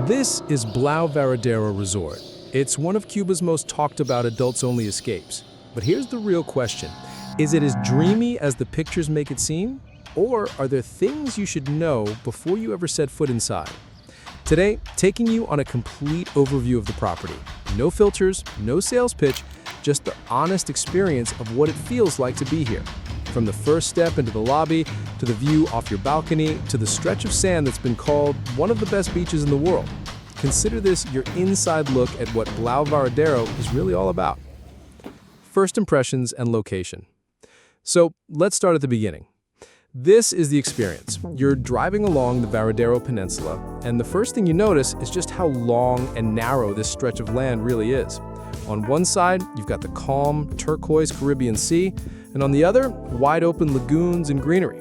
This is Blau Varadero Resort. It's one of Cuba's most talked about adults-only escapes. But here's the real question. Is it as dreamy as the pictures make it seem? Or are there things you should know before you ever set foot inside? Today, taking you on a complete overview of the property. No filters, no sales pitch, just the honest experience of what it feels like to be here. From the first step into the lobby, to the view off your balcony, to the stretch of sand that's been called one of the best beaches in the world. Consider this your inside look at what Blau Varadero is really all about. First impressions and location. So let's start at the beginning. This is the experience. You're driving along the Varadero Peninsula, and the first thing you notice is just how long and narrow this stretch of land really is. On one side, you've got the calm, turquoise Caribbean Sea, and on the other, wide open lagoons and greenery.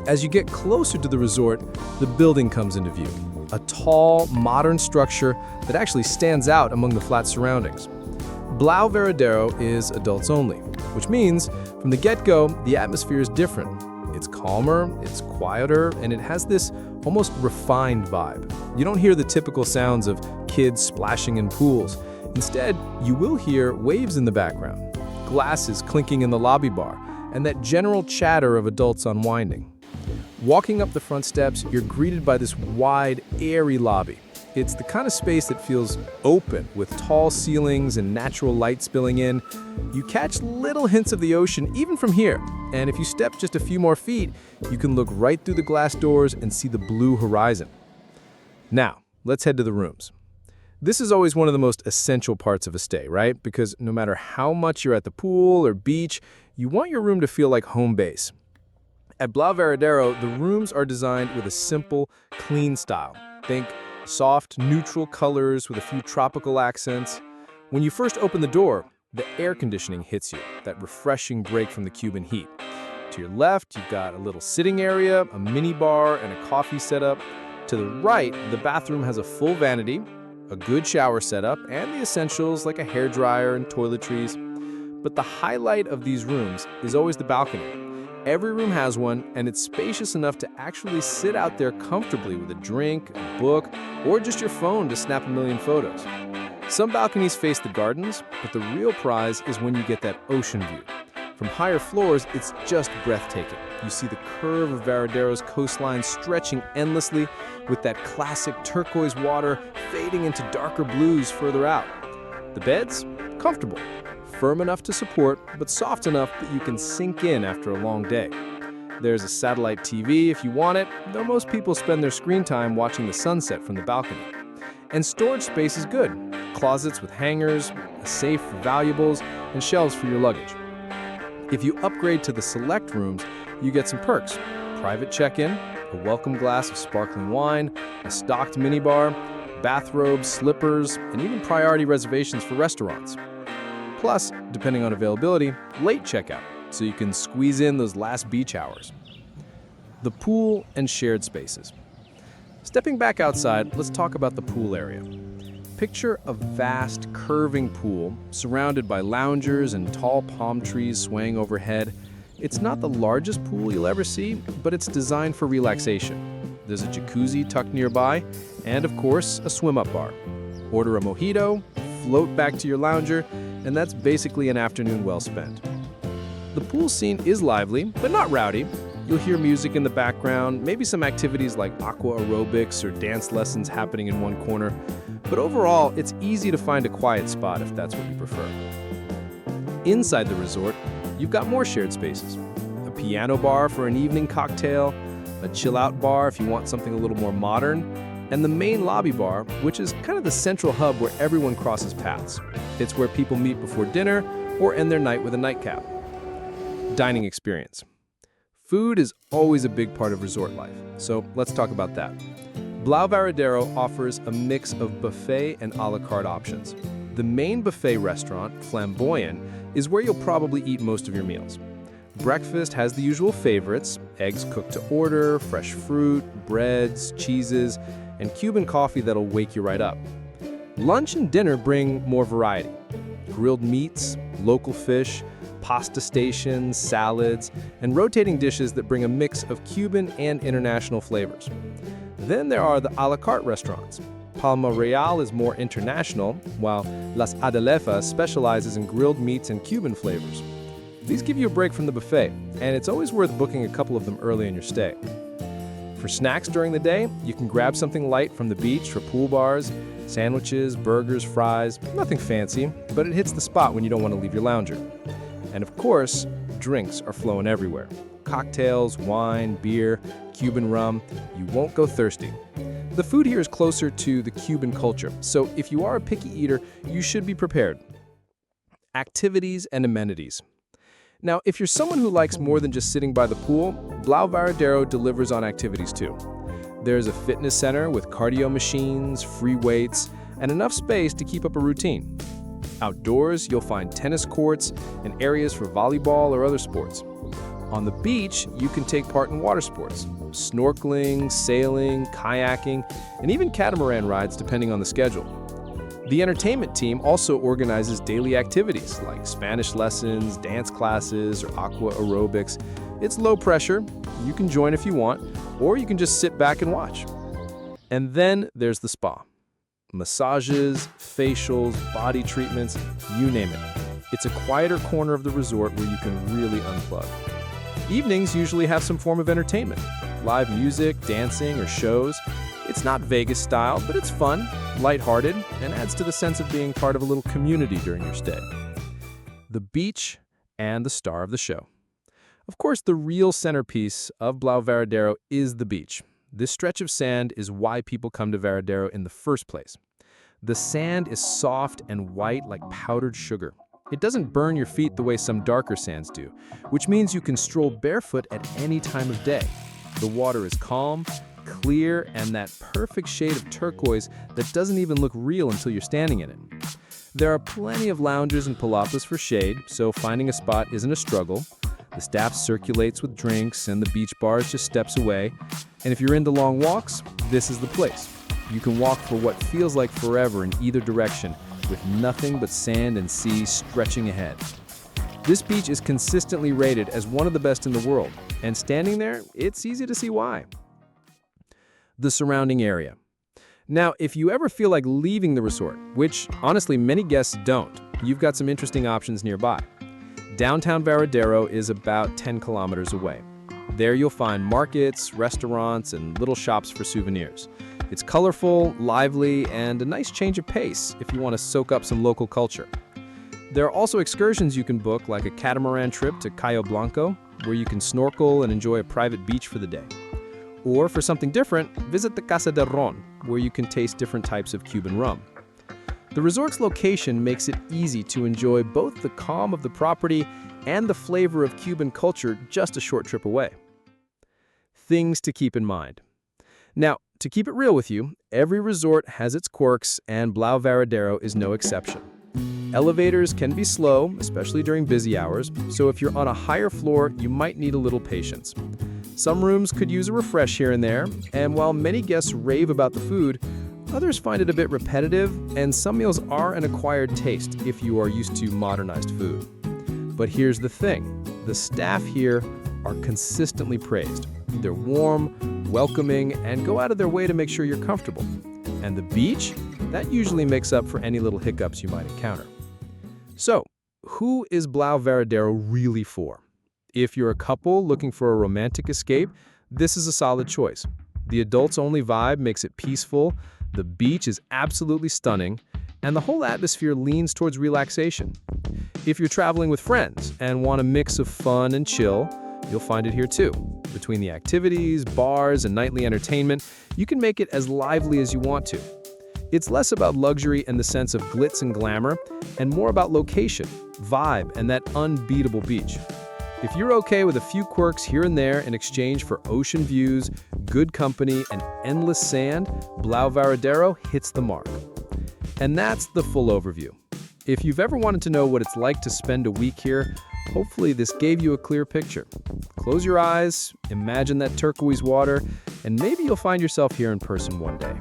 As you get closer to the resort, the building comes into view. A tall, modern structure that actually stands out among the flat surroundings. Blau Varadero is adults only, which means from the get-go, the atmosphere is different. It's calmer, it's quieter, and it has this almost refined vibe. You don't hear the typical sounds of kids splashing in pools. Instead, you will hear waves in the background, glasses clinking in the lobby bar, and that general chatter of adults unwinding. Walking up the front steps, you're greeted by this wide, airy lobby. It's the kind of space that feels open, with tall ceilings and natural light spilling in. You catch little hints of the ocean even from here, and if you step just a few more feet, you can look right through the glass doors and see the blue horizon. Now, let's head to the rooms. This is always one of the most essential parts of a stay, right? Because no matter how much you're at the pool or beach, you want your room to feel like home base. At Blau Varadero, the rooms are designed with a simple, clean style. Think soft, neutral colors with a few tropical accents. When you first open the door, the air conditioning hits you, that refreshing break from the Cuban heat. To your left, you've got a little sitting area, a mini bar, and a coffee setup. To the right, the bathroom has a full vanity, a good shower setup, and the essentials like a hairdryer and toiletries. But the highlight of these rooms is always the balcony. Every room has one, and it's spacious enough to actually sit out there comfortably with a drink, a book, or just your phone to snap a million photos. Some balconies face the gardens, but the real prize is when you get that ocean view. From higher floors, it's just breathtaking. You see the curve of Varadero's coastline stretching endlessly, with that classic turquoise water fading into darker blues further out. The beds? Comfortable. Firm enough to support, but soft enough that you can sink in after a long day. There's a satellite TV if you want it, though most people spend their screen time watching the sunset from the balcony. And storage space is good. Closets with hangers, a safe for valuables, and shelves for your luggage. If you upgrade to the select rooms, you get some perks. Private check-in, a welcome glass of sparkling wine, a stocked minibar, bathrobes, slippers, and even priority reservations for restaurants. Plus, depending on availability, late checkout, so you can squeeze in those last beach hours. The pool and shared spaces. Stepping back outside, let's talk about the pool area. Picture a vast, curving pool surrounded by loungers and tall palm trees swaying overhead. It's not the largest pool you'll ever see, but it's designed for relaxation. There's a jacuzzi tucked nearby, and of course, a swim-up bar. Order a mojito, float back to your lounger, and that's basically an afternoon well spent. The pool scene is lively, but not rowdy. You'll hear music in the background, maybe some activities like aqua aerobics or dance lessons happening in one corner. But overall, it's easy to find a quiet spot if that's what you prefer. Inside the resort, you've got more shared spaces. A piano bar for an evening cocktail, a chill-out bar if you want something a little more modern, and the main lobby bar, which is kind of the central hub where everyone crosses paths. It's where people meet before dinner or end their night with a nightcap. Dining experience. Food is always a big part of resort life, so let's talk about that. Blau Varadero offers a mix of buffet and a la carte options. The main buffet restaurant, Flamboyant, is where you'll probably eat most of your meals. Breakfast has the usual favorites: eggs cooked to order, fresh fruit, breads, cheeses, and Cuban coffee that'll wake you right up. Lunch and dinner bring more variety. Grilled meats, local fish, pasta stations, salads, and rotating dishes that bring a mix of Cuban and international flavors. Then there are the a la carte restaurants. Palma Real is more international, while Las Adelefas specializes in grilled meats and Cuban flavors. These give you a break from the buffet, and it's always worth booking a couple of them early in your stay. For snacks during the day, you can grab something light from the beach or pool bars, sandwiches, burgers, fries, nothing fancy, but it hits the spot when you don't want to leave your lounger. And of course, drinks are flowing everywhere. Cocktails, wine, beer, Cuban rum, you won't go thirsty. The food here is closer to the Cuban culture, so if you are a picky eater, you should be prepared. Activities and amenities. Now, if you're someone who likes more than just sitting by the pool, Blau Varadero delivers on activities too. There's a fitness center with cardio machines, free weights, and enough space to keep up a routine. Outdoors, you'll find tennis courts and areas for volleyball or other sports. On the beach, you can take part in water sports, snorkeling, sailing, kayaking, and even catamaran rides depending on the schedule. The entertainment team also organizes daily activities like Spanish lessons, dance classes, or aqua aerobics. It's low pressure, you can join if you want, or you can just sit back and watch. And then there's the spa. Massages, facials, body treatments, you name it. It's a quieter corner of the resort where you can really unplug. Evenings usually have some form of entertainment, live music, dancing, or shows. It's not Vegas style, but it's fun, lighthearted, and adds to the sense of being part of a little community during your stay. The beach and the star of the show. Of course, the real centerpiece of Blau Varadero is the beach. This stretch of sand is why people come to Varadero in the first place. The sand is soft and white like powdered sugar. It doesn't burn your feet the way some darker sands do, which means you can stroll barefoot at any time of day. The water is calm, clear, and that perfect shade of turquoise that doesn't even look real until you're standing in it. There are plenty of lounges and palapas for shade, so finding a spot isn't a struggle. The staff circulates with drinks, and the beach bar is just steps away. And if you're into long walks, this is the place. You can walk for what feels like forever in either direction, with nothing but sand and sea stretching ahead. This beach is consistently rated as one of the best in the world, and standing there, it's easy to see why. The surrounding area. Now, if you ever feel like leaving the resort, which honestly many guests don't, you've got some interesting options nearby. Downtown Varadero is about 10 kilometers away. There you'll find markets, restaurants, and little shops for souvenirs. It's colorful, lively, and a nice change of pace if you want to soak up some local culture. There are also excursions you can book, like a catamaran trip to Cayo Blanco, where you can snorkel and enjoy a private beach for the day. Or for something different, visit the Casa del Ron, where you can taste different types of Cuban rum. The resort's location makes it easy to enjoy both the calm of the property and the flavor of Cuban culture just a short trip away. Things to keep in mind. Now, to keep it real with you, every resort has its quirks, and Blau Varadero is no exception. Elevators can be slow, especially during busy hours, so if you're on a higher floor, you might need a little patience. Some rooms could use a refresh here and there, and while many guests rave about the food, others find it a bit repetitive, and some meals are an acquired taste if you are used to modernized food. But here's the thing, the staff here are consistently praised. They're warm, welcoming, and go out of their way to make sure you're comfortable. And the beach, that usually makes up for any little hiccups you might encounter. So, who is Blau Varadero really for? If you're a couple looking for a romantic escape, this is a solid choice. The adults-only vibe makes it peaceful, the beach is absolutely stunning, and the whole atmosphere leans towards relaxation. If you're traveling with friends and want a mix of fun and chill, you'll find it here too. Between the activities, bars, and nightly entertainment, you can make it as lively as you want to. It's less about luxury and the sense of glitz and glamour, and more about location, vibe, and that unbeatable beach. If you're okay with a few quirks here and there in exchange for ocean views, good company, and endless sand, Blau Varadero hits the mark. And that's the full overview. If you've ever wanted to know what it's like to spend a week here, hopefully this gave you a clear picture. Close your eyes, imagine that turquoise water, and maybe you'll find yourself here in person one day.